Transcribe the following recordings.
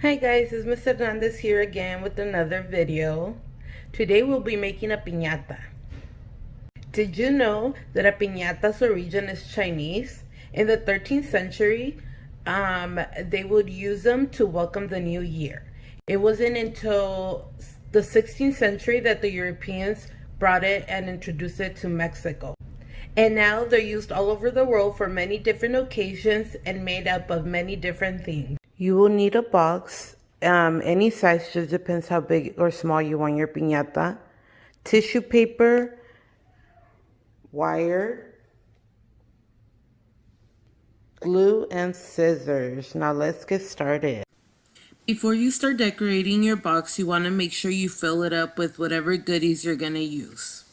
Hi guys, it's Miss Hernandez here again with another video. Today we'll be making a piñata. Did you know that a piñata's origin is Chinese? In the 13th century, they would use them to welcome the new year. It wasn't until the 16th century that the Europeans brought it and introduced it to Mexico. And now they're used all over the world for many different occasions and made up of many different things. You will need a box, any size, just depends how big or small you want your piñata, tissue paper, wire, glue, and scissors. Now let's get started. Before you start decorating your box, you want to make sure you fill it up with whatever goodies you're going to use.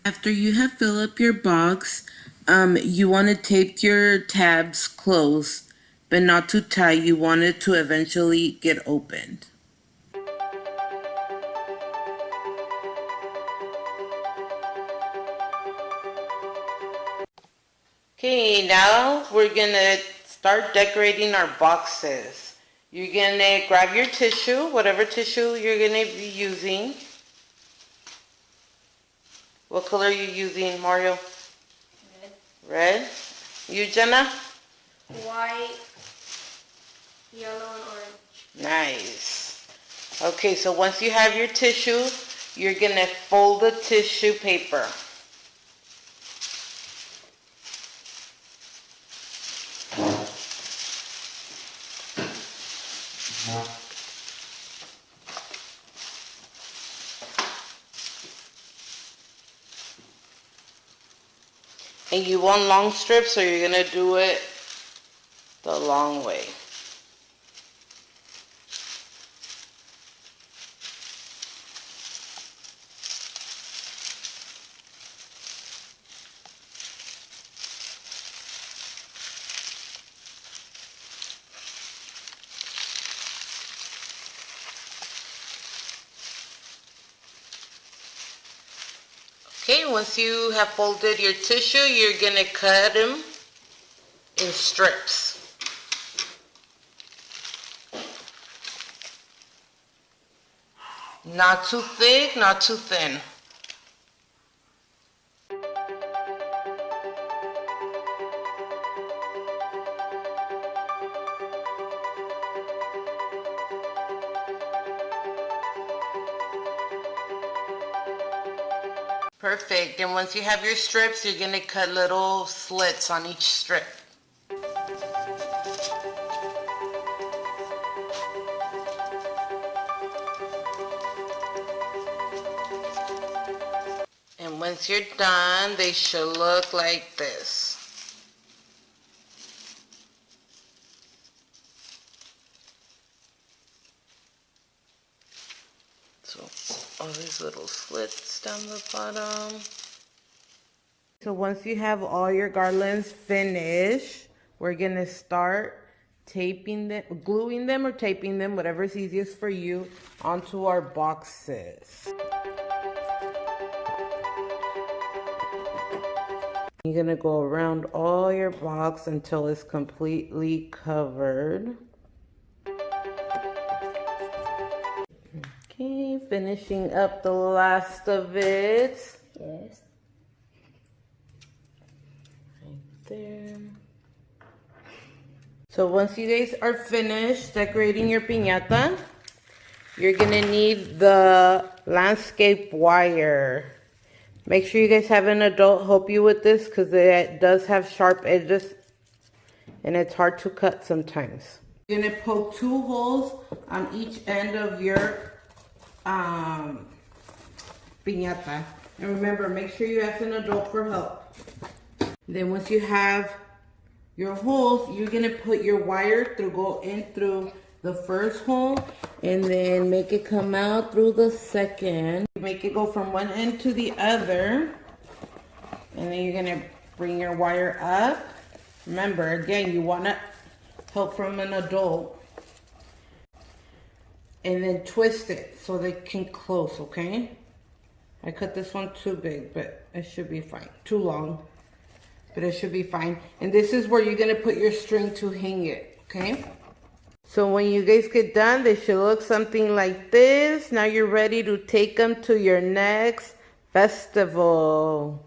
After you have filled up your box, you want to tape your tabs closed, but not too tight. You want it to eventually get opened. Okay, now we're gonna start decorating our boxes. You're gonna grab your tissue, whatever tissue you're gonna be using. What color are you using, Mario? Red. Red. You, Jenna? White, yellow, and orange. Nice. Okay, so once you have your tissue, you're gonna fold the tissue paper. And you want long strips, so you're gonna do it the long way. Okay, once you have folded your tissue, you're gonna cut them in strips. Not too thick, not too thin. Perfect. And once you have your strips, you're gonna cut little slits on each strip. And once you're done, they should look like this. So all these little slits down the bottom. So once you have all your garlands finished, we're gonna start taping them, gluing them or taping them, whatever's easiest for you, onto our boxes. You're gonna go around all your box until it's completely covered. Okay, finishing up the last of it. Yes. Right there. So once you guys are finished decorating your piñata, you're gonna need the landscape wire. Make sure you guys have an adult help you with this because it does have sharp edges and it's hard to cut sometimes. You're gonna poke 2 holes on each end of your piñata. And remember, make sure you ask an adult for help. Then once you have your holes, you're gonna put your wire go in through the first hole and then make it come out through the second. Make it go from one end to the other. And then you're gonna bring your wire up. Remember, again, you wanna help from an adult. And then twist it so they can close, okay? I cut this one too big, but it should be fine. Too long, but it should be fine. And this is where you're gonna put your string to hang it, okay? So when you guys get done, they should look something like this. Now you're ready to take them to your next festival.